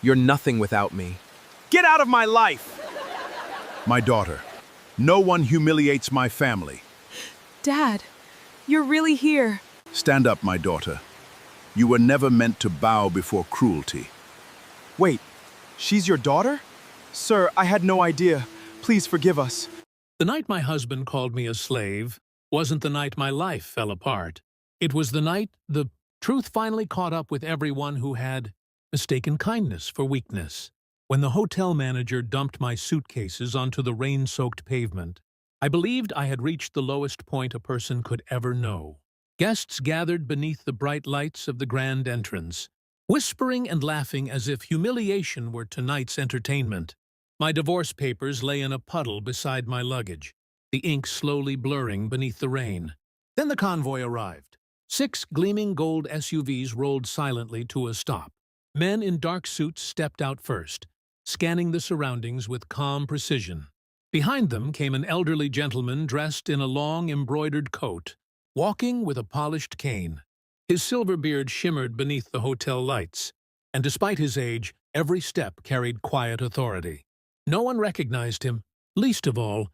You're nothing without me. Get out of my life! My daughter, no one humiliates my family. Dad, you're really here. Stand up, my daughter. You were never meant to bow before cruelty. Wait, she's your daughter? Sir, I had no idea. Please forgive us. The night my husband called me a slave wasn't the night my life fell apart. It was the night the truth finally caught up with everyone who had mistaken kindness for weakness. When the hotel manager dumped my suitcases onto the rain-soaked pavement, I believed I had reached the lowest point a person could ever know. Guests gathered beneath the bright lights of the grand entrance, whispering and laughing as if humiliation were tonight's entertainment. My divorce papers lay in a puddle beside my luggage, the ink slowly blurring beneath the rain. Then the convoy arrived. 6 gleaming gold SUVs rolled silently to a stop. Men in dark suits stepped out first, scanning the surroundings with calm precision. Behind them came an elderly gentleman dressed in a long embroidered coat, walking with a polished cane. His silver beard shimmered beneath the hotel lights, and despite his age, every step carried quiet authority. No one recognized him, least of all,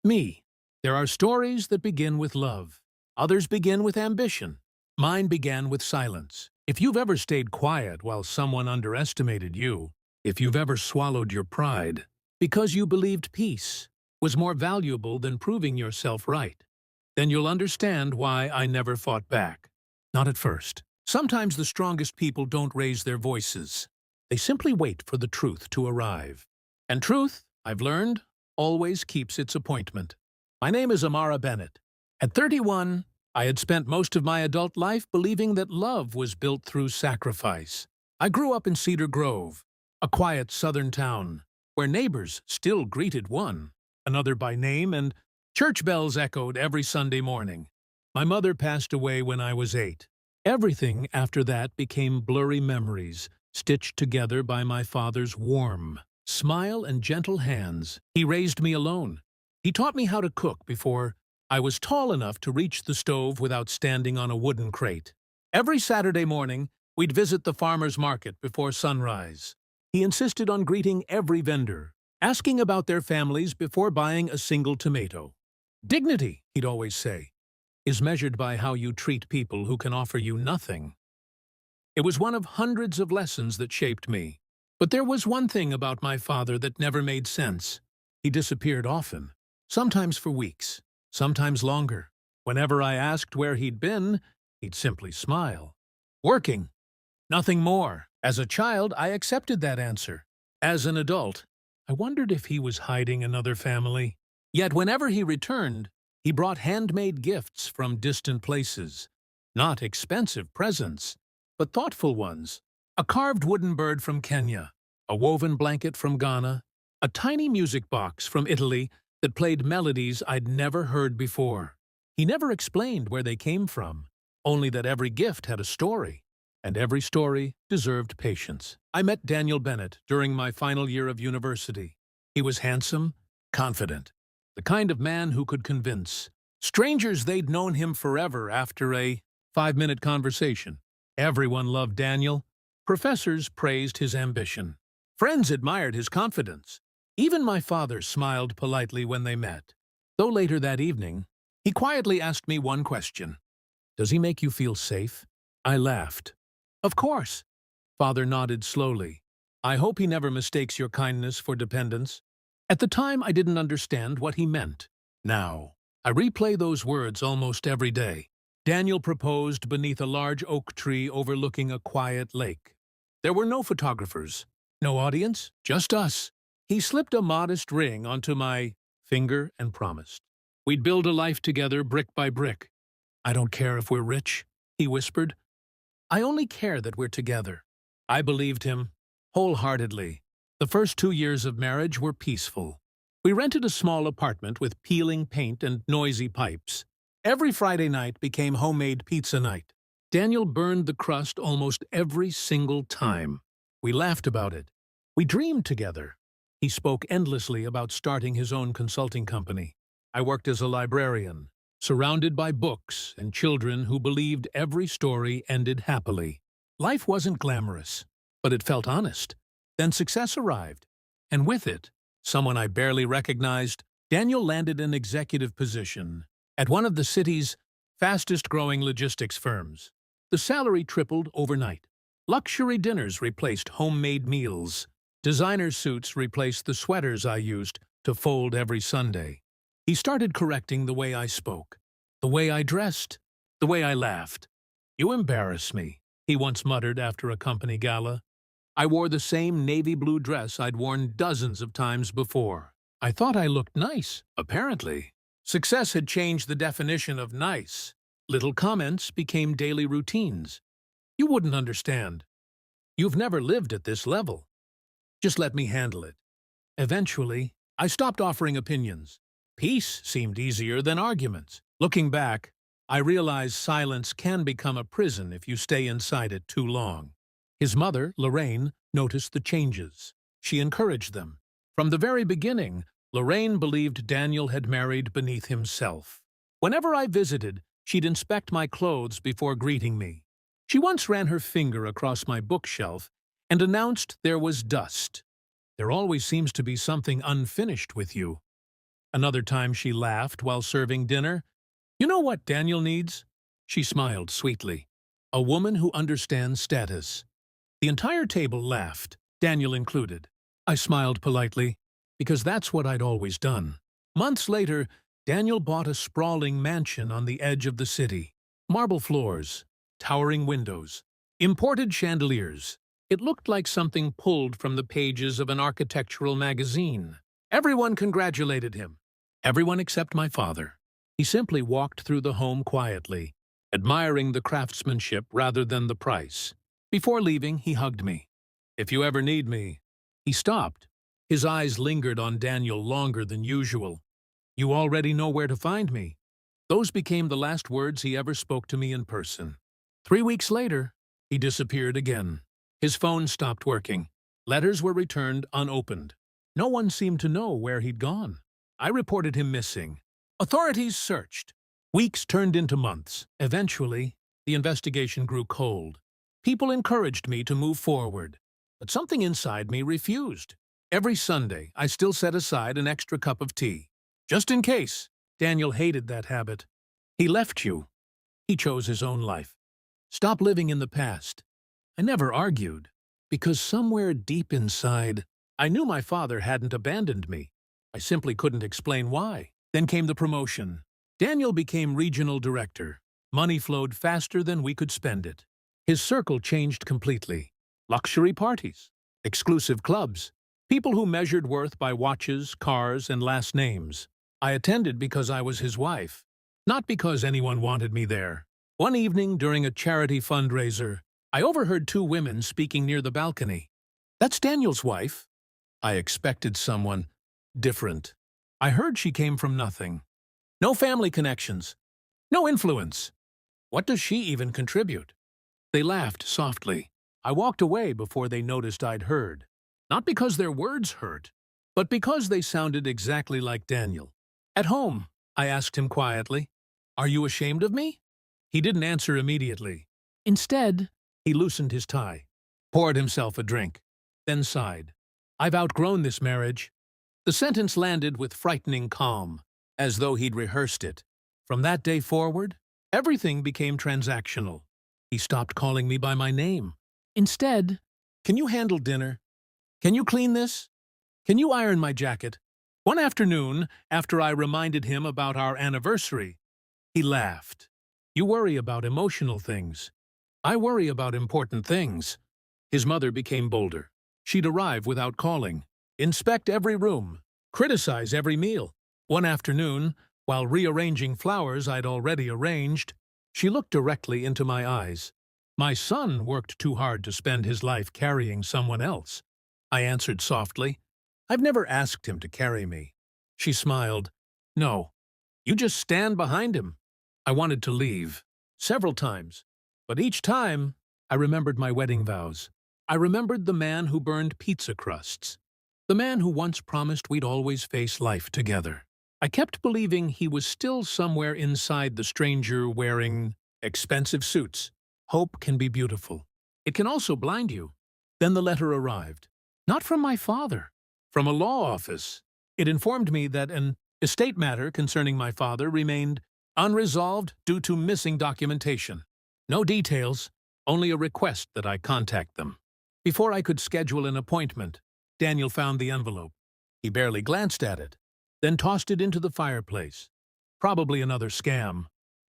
me. There are stories that begin with love. Others begin with ambition. Mine began with silence. If you've ever stayed quiet while someone underestimated you, if you've ever swallowed your pride because you believed peace was more valuable than proving yourself right, then you'll understand why I never fought back. Not at first. Sometimes the strongest people don't raise their voices. They simply wait for the truth to arrive. And truth, I've learned, always keeps its appointment. My name is Amara Bennett. At 31, I had spent most of my adult life believing that love was built through sacrifice. I grew up in Cedar Grove, a quiet southern town, where neighbors still greeted one another by name and church bells echoed every Sunday morning. My mother passed away when I was 8. Everything after that became blurry memories, stitched together by my father's warm smile and gentle hands. He raised me alone. He taught me how to cook before I was tall enough to reach the stove without standing on a wooden crate. Every Saturday morning, we'd visit the farmer's market before sunrise. He insisted on greeting every vendor, asking about their families before buying a single tomato. Dignity, he'd always say, is measured by how you treat people who can offer you nothing. It was one of hundreds of lessons that shaped me. But there was one thing about my father that never made sense. He disappeared often, sometimes for weeks, sometimes longer. Whenever I asked where he'd been, he'd simply smile. Working. Nothing more. As a child, I accepted that answer. As an adult, I wondered if he was hiding another family. Yet whenever he returned, he brought handmade gifts from distant places. Not expensive presents, but thoughtful ones. A carved wooden bird from Kenya, a woven blanket from Ghana, a tiny music box from Italy that played melodies I'd never heard before. He never explained where they came from, only that every gift had a story, and every story deserved patience. I met Daniel Bennett during my final year of university. He was handsome, confident, the kind of man who could convince strangers they'd known him forever after a 5-minute conversation. Everyone loved Daniel. Professors praised his ambition. Friends admired his confidence. Even my father smiled politely when they met. Though later that evening, he quietly asked me one question. "Does he make you feel safe?" I laughed. "Of course." Father nodded slowly. "I hope he never mistakes your kindness for dependence." At the time, I didn't understand what he meant. Now, I replay those words almost every day. Daniel proposed beneath a large oak tree overlooking a quiet lake. There were no photographers, no audience, just us. He slipped a modest ring onto my finger and promised we'd build a life together brick by brick. "I don't care if we're rich," he whispered. "I only care that we're together." I believed him wholeheartedly. The first 2 years of marriage were peaceful. We rented a small apartment with peeling paint and noisy pipes. Every Friday night became homemade pizza night. Daniel burned the crust almost every single time. We laughed about it. We dreamed together. He spoke endlessly about starting his own consulting company. I worked as a librarian, surrounded by books and children who believed every story ended happily. Life wasn't glamorous, but it felt honest. Then success arrived, and with it, someone I barely recognized. Daniel landed an executive position at one of the city's fastest-growing logistics firms. The salary tripled overnight. Luxury dinners replaced homemade meals. Designer suits replaced the sweaters I used to fold every Sunday. He started correcting the way I spoke, the way I dressed, the way I laughed. "You embarrass me," he once muttered after a company gala. I wore the same navy blue dress I'd worn dozens of times before. I thought I looked nice, apparently. Success had changed the definition of nice. Little comments became daily routines. "You wouldn't understand. You've never lived at this level. Just let me handle it." Eventually, I stopped offering opinions. Peace seemed easier than arguments. Looking back, I realized silence can become a prison if you stay inside it too long. His mother, Lorraine, noticed the changes. She encouraged them. From the very beginning, Lorraine believed Daniel had married beneath himself. Whenever I visited, she'd inspect my clothes before greeting me. She once ran her finger across my bookshelf and announced there was dust. "There always seems to be something unfinished with you." Another time she laughed while serving dinner. "You know what Daniel needs?" She smiled sweetly. "A woman who understands status." The entire table laughed, Daniel included. I smiled politely, because that's what I'd always done. Months later, Daniel bought a sprawling mansion on the edge of the city. Marble floors, towering windows, imported chandeliers. It looked like something pulled from the pages of an architectural magazine. Everyone congratulated him. Everyone except my father. He simply walked through the home quietly, admiring the craftsmanship rather than the price. Before leaving, he hugged me. "If you ever need me." He stopped. His eyes lingered on Daniel longer than usual. "You already know where to find me." Those became the last words he ever spoke to me in person. 3 weeks later, he disappeared again. His phone stopped working. Letters were returned unopened. No one seemed to know where he'd gone. I reported him missing. Authorities searched. Weeks turned into months. Eventually, the investigation grew cold. People encouraged me to move forward, but something inside me refused. Every Sunday, I still set aside an extra cup of tea. Just in case. Daniel hated that habit. He left you. He chose his own life. Stop living in the past. I never argued, because somewhere deep inside, I knew my father hadn't abandoned me. I simply couldn't explain why. Then came the promotion. Daniel became regional director. Money flowed faster than we could spend it. His circle changed completely. Luxury parties, exclusive clubs, people who measured worth by watches, cars, and last names. I attended because I was his wife, not because anyone wanted me there. One evening during a charity fundraiser, I overheard 2 women speaking near the balcony. "That's Daniel's wife." I expected someone different. I heard she came from nothing. No family connections. No influence. What does she even contribute? They laughed softly. I walked away before they noticed I'd heard. Not because their words hurt, but because they sounded exactly like Daniel. At home, I asked him quietly, "Are you ashamed of me?" He didn't answer immediately. Instead, he loosened his tie, poured himself a drink, then sighed. "I've outgrown this marriage." The sentence landed with frightening calm, as though he'd rehearsed it. From that day forward, everything became transactional. He stopped calling me by my name. Instead, "Can you handle dinner? Can you clean this? Can you iron my jacket?" One afternoon, after I reminded him about our anniversary, he laughed. "You worry about emotional things. I worry about important things." His mother became bolder. She'd arrive without calling, inspect every room, criticize every meal. One afternoon, while rearranging flowers I'd already arranged, she looked directly into my eyes. "My son worked too hard to spend his life carrying someone else." I answered softly, "I've never asked him to carry me." She smiled. "No, you just stand behind him." I wanted to leave, several times, but each time I remembered my wedding vows. I remembered the man who burned pizza crusts, the man who once promised we'd always face life together. I kept believing he was still somewhere inside the stranger wearing expensive suits. Hope can be beautiful. It can also blind you. Then the letter arrived. Not from my father, from a law office. It informed me that an estate matter concerning my father remained unresolved due to missing documentation. No details, only a request that I contact them. Before I could schedule an appointment, Daniel found the envelope. He barely glanced at it, then tossed it into the fireplace. Probably another scam.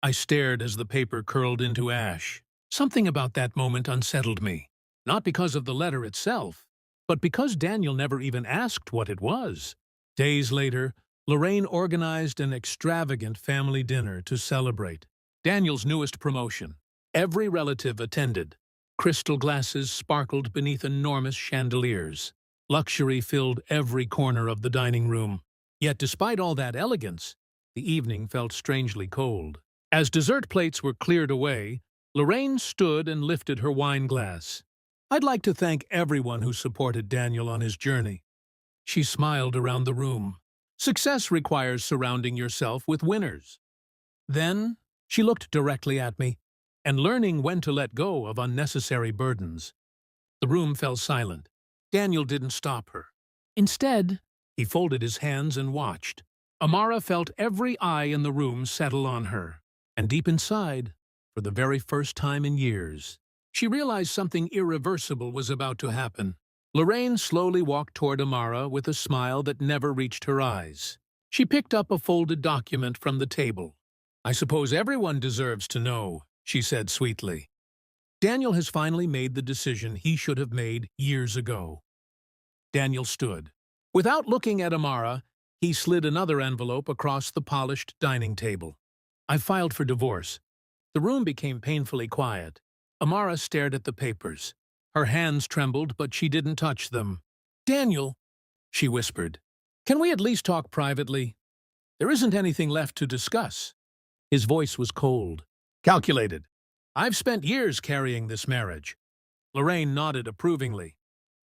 I stared as the paper curled into ash. Something about that moment unsettled me, not because of the letter itself, but because Daniel never even asked what it was. Days later, Lorraine organized an extravagant family dinner to celebrate Daniel's newest promotion. Every relative attended. Crystal glasses sparkled beneath enormous chandeliers. Luxury filled every corner of the dining room. Yet despite all that elegance, the evening felt strangely cold. As dessert plates were cleared away, Lorraine stood and lifted her wine glass. "I'd like to thank everyone who supported Daniel on his journey." She smiled around the room. "Success requires surrounding yourself with winners." Then she looked directly at me, and learning when to let go of unnecessary burdens. The room fell silent. Daniel didn't stop her. Instead, he folded his hands and watched. Amara felt every eye in the room settle on her, and deep inside, for the very first time in years, she realized something irreversible was about to happen. Lorraine slowly walked toward Amara with a smile that never reached her eyes. She picked up a folded document from the table. "I suppose everyone deserves to know," she said sweetly. "Daniel has finally made the decision he should have made years ago." Daniel stood. Without looking at Amara, he slid another envelope across the polished dining table. "I've filed for divorce." The room became painfully quiet. Amara stared at the papers. Her hands trembled, but she didn't touch them. "Daniel," she whispered, "can we at least talk privately? There isn't anything left to discuss." His voice was cold, calculated. "I've spent years carrying this marriage." Lorraine nodded approvingly.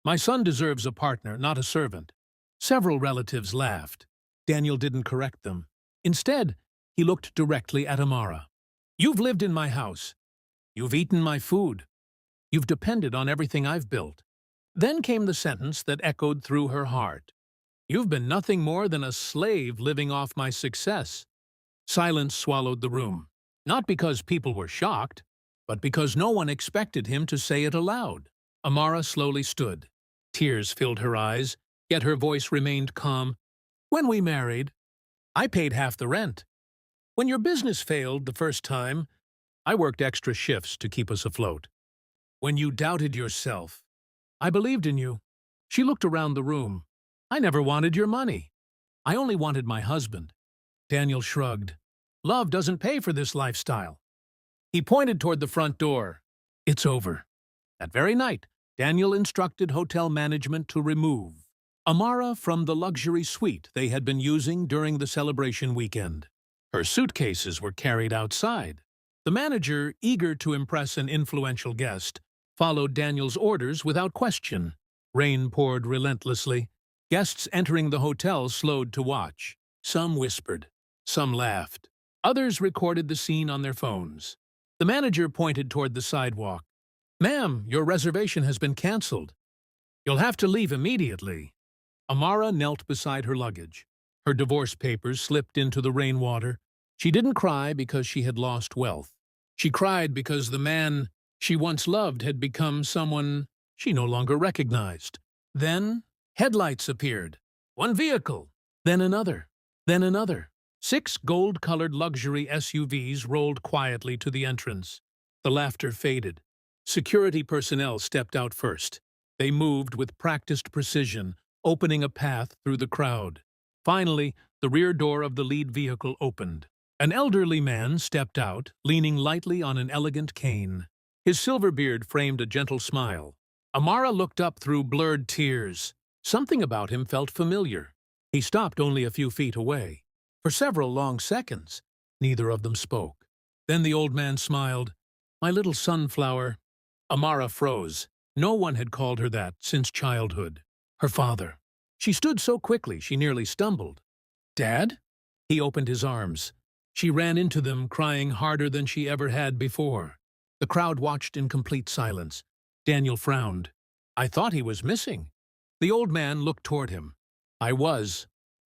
"My son deserves a partner, not a servant." Several relatives laughed. Daniel didn't correct them. Instead, he looked directly at Amara. "You've lived in my house. You've eaten my food. You've depended on everything I've built." Then came the sentence that echoed through her heart. "You've been nothing more than a slave living off my success." Silence swallowed the room, not because people were shocked, but because no one expected him to say it aloud. Amara slowly stood. Tears filled her eyes, yet her voice remained calm. "When we married, I paid half the rent. When your business failed the first time, I worked extra shifts to keep us afloat. When you doubted yourself, I believed in you." She looked around the room. "I never wanted your money. I only wanted my husband." Daniel shrugged. "Love doesn't pay for this lifestyle." He pointed toward the front door. "It's over." That very night, Daniel instructed hotel management to remove Amara from the luxury suite they had been using during the celebration weekend. Her suitcases were carried outside. The manager, eager to impress an influential guest, followed Daniel's orders without question. Rain poured relentlessly. Guests entering the hotel slowed to watch. Some whispered. Some laughed. Others recorded the scene on their phones. The manager pointed toward the sidewalk. "Ma'am, your reservation has been canceled. You'll have to leave immediately." Amara knelt beside her luggage. Her divorce papers slipped into the rainwater. She didn't cry because she had lost wealth. She cried because the man she once loved had become someone she no longer recognized. Then, headlights appeared. One vehicle, then another, then another. 6 gold-colored luxury SUVs rolled quietly to the entrance. The laughter faded. Security personnel stepped out first. They moved with practiced precision, opening a path through the crowd. Finally, the rear door of the lead vehicle opened. An elderly man stepped out, leaning lightly on an elegant cane. His silver beard framed a gentle smile. Amara looked up through blurred tears. Something about him felt familiar. He stopped only a few feet away. For several long seconds, neither of them spoke. Then the old man smiled. "My little sunflower." Amara froze. No one had called her that since childhood. Her father. She stood so quickly she nearly stumbled. "Dad?" He opened his arms. She ran into them, crying harder than she ever had before. The crowd watched in complete silence. Daniel frowned. "I thought he was missing." The old man looked toward him. I was,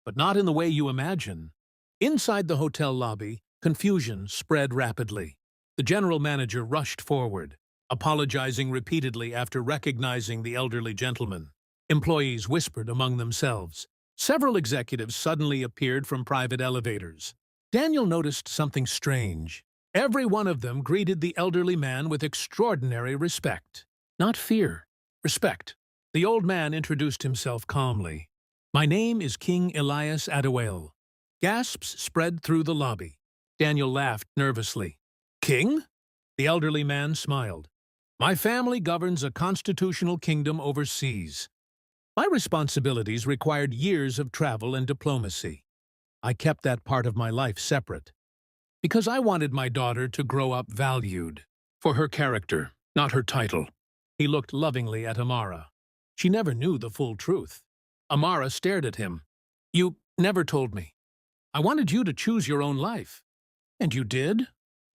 but not in the way you imagine. Inside the hotel lobby, confusion spread rapidly. The general manager rushed forward, apologizing repeatedly after recognizing the elderly gentleman. Employees whispered among themselves. Several executives suddenly appeared from private elevators. Daniel noticed something strange. Every one of them greeted the elderly man with extraordinary respect. Not fear, respect. The old man introduced himself calmly. My name is King Elias Adewale. Gasps spread through the lobby. Daniel laughed nervously. King? The elderly man smiled. My family governs a constitutional kingdom overseas. My responsibilities required years of travel and diplomacy. I kept that part of my life separate, because I wanted my daughter to grow up valued for her character, not her title. He looked lovingly at Amara. She never knew the full truth. Amara stared at him. You never told me. I wanted you to choose your own life. And you did?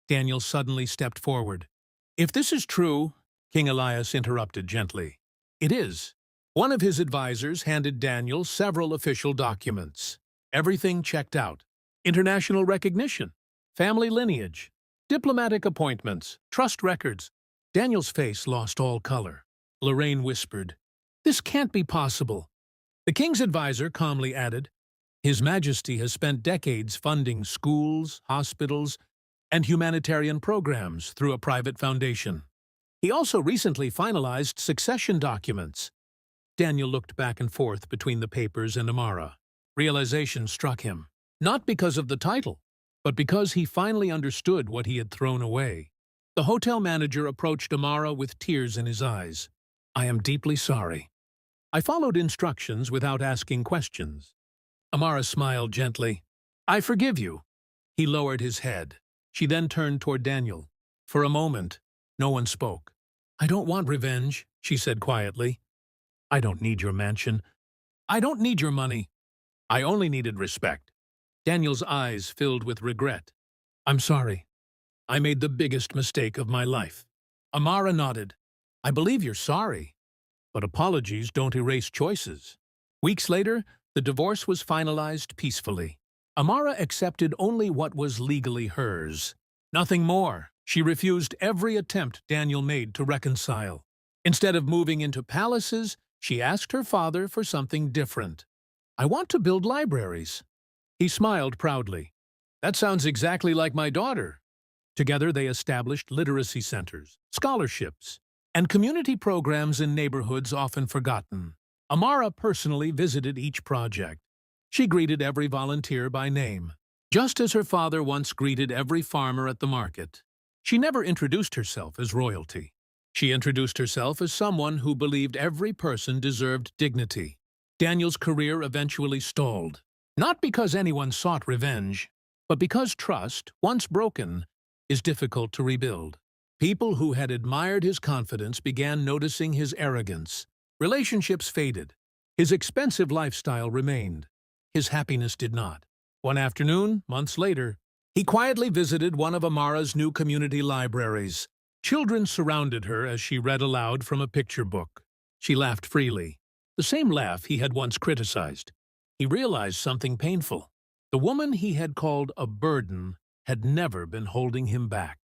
Daniel suddenly stepped forward. If this is true, King Elias interrupted gently. It is. One of his advisors handed Daniel several official documents. Everything checked out. International recognition, family lineage, diplomatic appointments, trust records. Daniel's face lost all color. Lorraine whispered, This can't be possible. The king's advisor calmly added, His Majesty has spent decades funding schools, hospitals, and humanitarian programs through a private foundation. He also recently finalized succession documents. Daniel looked back and forth between the papers and Amara. Realization struck him, not because of the title, but because he finally understood what he had thrown away. The hotel manager approached Amara with tears in his eyes. I am deeply sorry. I followed instructions without asking questions. Amara smiled gently. I forgive you. He lowered his head. She then turned toward Daniel. For a moment, no one spoke. I don't want revenge, she said quietly. I don't need your mansion. I don't need your money. I only needed respect. Daniel's eyes filled with regret. I'm sorry. I made the biggest mistake of my life. Amara nodded. I believe you're sorry, but apologies don't erase choices. Weeks later, the divorce was finalized peacefully. Amara accepted only what was legally hers. Nothing more. She refused every attempt Daniel made to reconcile. Instead of moving into palaces, she asked her father for something different. I want to build libraries. He smiled proudly. That sounds exactly like my daughter. Together they established literacy centers, scholarships, and community programs in neighborhoods often forgotten. Amara personally visited each project. She greeted every volunteer by name, just as her father once greeted every farmer at the market. She never introduced herself as royalty. She introduced herself as someone who believed every person deserved dignity. Daniel's career eventually stalled, not because anyone sought revenge, but because trust, once broken, is difficult to rebuild. People who had admired his confidence began noticing his arrogance. Relationships faded. His expensive lifestyle remained. His happiness did not. One afternoon, months later, he quietly visited one of Amara's new community libraries. Children surrounded her as she read aloud from a picture book. She laughed freely, the same laugh he had once criticized. He realized something painful. The woman he had called a burden had never been holding him back.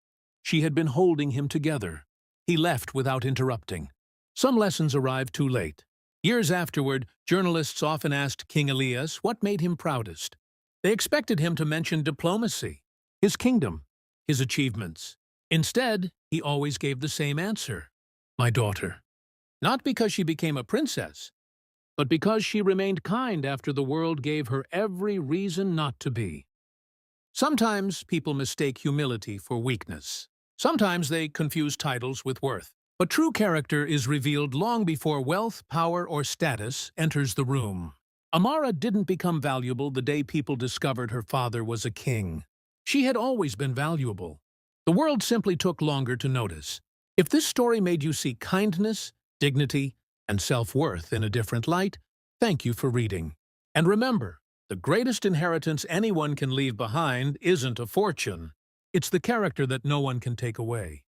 She had been holding him together. He left without interrupting. Some lessons arrived too late. Years afterward, journalists often asked King Elias what made him proudest. They expected him to mention diplomacy, his kingdom, his achievements. Instead, he always gave the same answer. My daughter. Not because she became a princess, but because she remained kind after the world gave her every reason not to be. Sometimes people mistake humility for weakness. Sometimes they confuse titles with worth. But true character is revealed long before wealth, power, or status enters the room. Amara didn't become valuable the day people discovered her father was a king. She had always been valuable. The world simply took longer to notice. If this story made you see kindness, dignity, and self-worth in a different light, thank you for reading. And remember, the greatest inheritance anyone can leave behind isn't a fortune. It's the character that no one can take away.